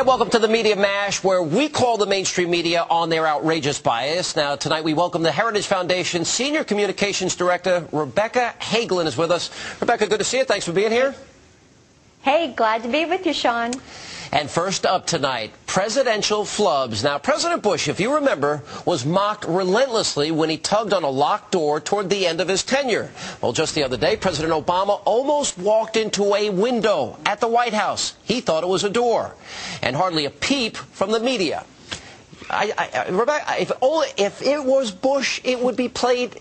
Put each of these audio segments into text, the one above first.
And welcome to the Media Mash, where we call the mainstream media on their outrageous bias. Now, tonight we welcome the Heritage Foundation Senior Communications Director, Rebecca Hagelin, is with us. Rebecca, good to see you. Thanks for being here. Hey, glad to be with you, Sean. And first up tonight, presidential flubs. Now, President Bush, if you remember, was mocked relentlessly when he tugged on a locked door toward the end of his tenure. Well, just the other day, President Obama almost walked into a window at the White House. He thought it was a door. And hardly a peep from the media. Rebecca, if it was Bush, it would be played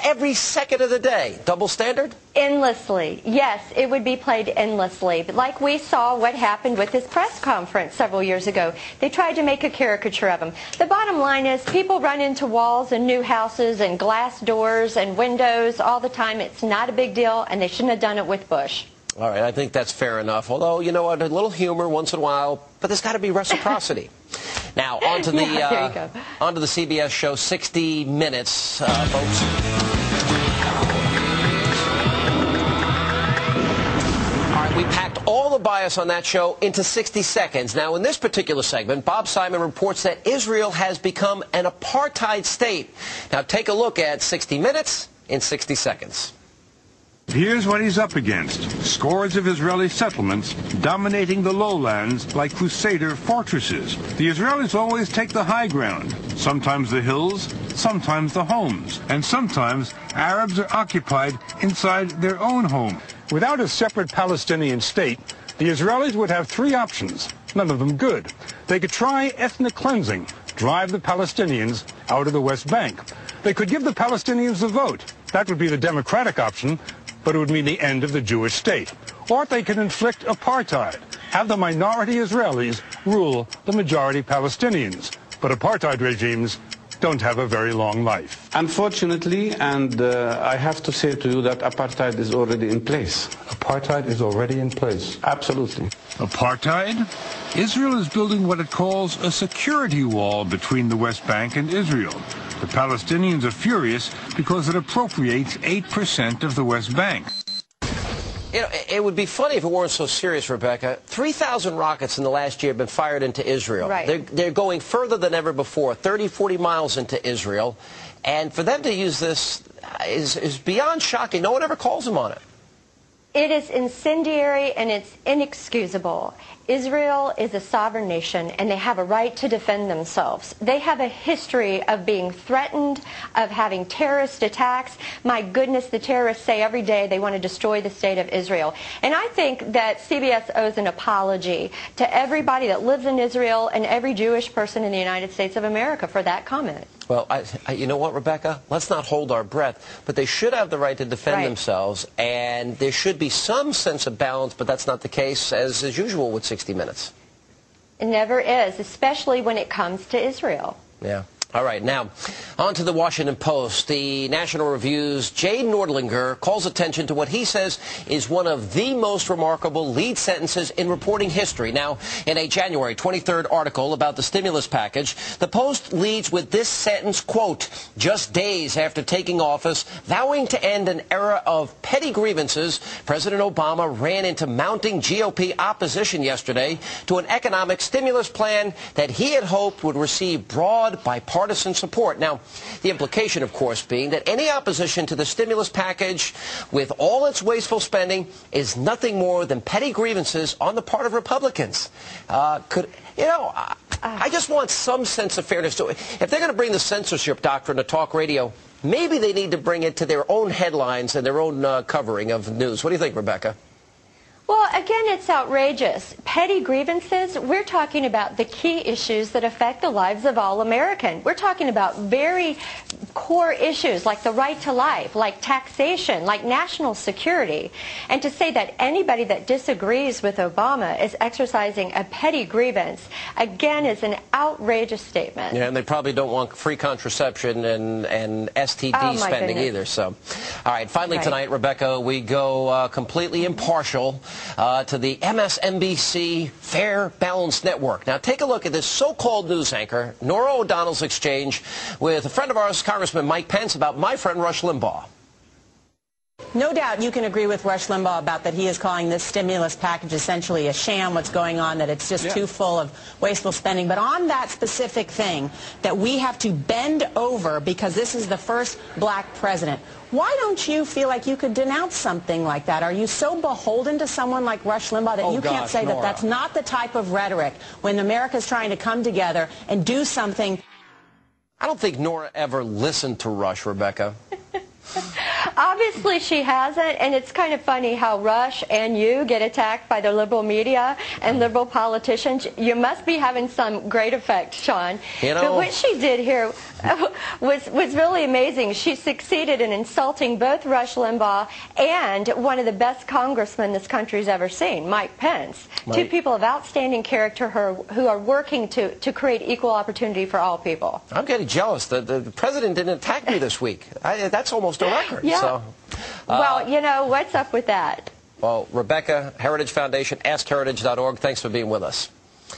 every second of the day. Double standard? Endlessly. Yes, it would be played endlessly. But like we saw what happened with his press conference several years ago. They tried to make a caricature of him. The bottom line is people run into walls in new houses and glass doors and windows all the time. It's not a big deal, and they shouldn't have done it with Bush. All right, I think that's fair enough. Although, you know what, a little humor once in a while, but there's got to be reciprocity. Now, on to the CBS show 60 Minutes, folks. We packed all the bias on that show into 60 seconds. Now, in this particular segment, Bob Simon reports that Israel has become an apartheid state. Now, take a look at 60 Minutes in 60 seconds. Here's what he's up against. Scores of Israeli settlements dominating the lowlands like crusader fortresses. The Israelis always take the high ground. Sometimes the hills, sometimes the homes. And sometimes Arabs are occupied inside their own home. Without a separate Palestinian state, the Israelis would have three options, none of them good. They could try ethnic cleansing, drive the Palestinians out of the West Bank. They could give the Palestinians the vote. That would be the democratic option, but it would mean the end of the Jewish state. Or they could inflict apartheid, have the minority Israelis rule the majority Palestinians. But apartheid regimes don't have a very long life. Unfortunately, and I have to say to you that apartheid is already in place. Apartheid is already in place. Absolutely. Apartheid? Israel is building what it calls a security wall between the West Bank and Israel. The Palestinians are furious because it appropriates 8% of the West Bank. You know, it would be funny if it weren't so serious, Rebecca. 3,000 rockets in the last year have been fired into Israel. Right. They're going further than ever before, 30, 40 miles into Israel. And for them to use this is beyond shocking. No one ever calls them on it. It is incendiary and it's inexcusable. Israel is a sovereign nation and they have a right to defend themselves. They have a history of being threatened, of having terrorist attacks. My goodness, the terrorists say every day they want to destroy the state of Israel. And I think that CBS owes an apology to everybody that lives in Israel and every Jewish person in the United States of America for that comment. Well, you know what, Rebecca? Let's not hold our breath. But they should have the right to defend themselves, and there should be some sense of balance, but that's not the case, as is usual with 60 Minutes. It never is, especially when it comes to Israel. Yeah. All right, now, on to the Washington Post. The National Review's Jay Nordlinger calls attention to what he says is one of the most remarkable lead sentences in reporting history. Now, in a January 23rd article about the stimulus package, the Post leads with this sentence, quote, just days after taking office, vowing to end an era of petty grievances, President Obama ran into mounting GOP opposition yesterday to an economic stimulus plan that he had hoped would receive broad bipartisan support. Now, the implication, of course, being that any opposition to the stimulus package, with all its wasteful spending, is nothing more than petty grievances on the part of Republicans. I just want some sense of fairness to it. If they're going to bring the censorship doctrine to talk radio, maybe they need to bring it to their own headlines and their own covering of news. What do you think, Rebecca? Well, again, it's outrageous. Petty grievances, we're talking about the key issues that affect the lives of all Americans. We're talking about very core issues like the right to life, like taxation, like national security. And to say that anybody that disagrees with Obama is exercising a petty grievance, again, is an outrageous statement. Yeah, and they probably don't want free contraception and STD spending either. So, all right, finally tonight, Rebecca, we go completely impartial to the MSNBC Fair Balance Network. Now, take a look at this so-called news anchor, Norah O'Donnell's exchange with a friend of ours, Congressman Mike Pence, about my friend Rush Limbaugh. No doubt you can agree with Rush Limbaugh about that he is calling this stimulus package essentially a sham, what's going on, that it's just too full of wasteful spending. But on that specific thing, that we have to bend over because this is the first black president, why don't you feel like you could denounce something like that? Are you so beholden to someone like Rush Limbaugh that you can't say that that's not the type of rhetoric when America's trying to come together and do something? I don't think Nora ever listened to Rush, Rebecca. Obviously she hasn't, and it's kind of funny how Rush and you get attacked by the liberal media and liberal politicians. You must be having some great effect, Sean. You know, but what she did here was really amazing. She succeeded in insulting both Rush Limbaugh and one of the best congressmen this country's ever seen, Mike Pence. Two people of outstanding character who are working to create equal opportunity for all people. I'm getting jealous. The president didn't attack me this week. That's almost a record. Yeah. So, well, you know, what's up with that? Well, Rebecca, Heritage Foundation, AskHeritage.org, thanks for being with us.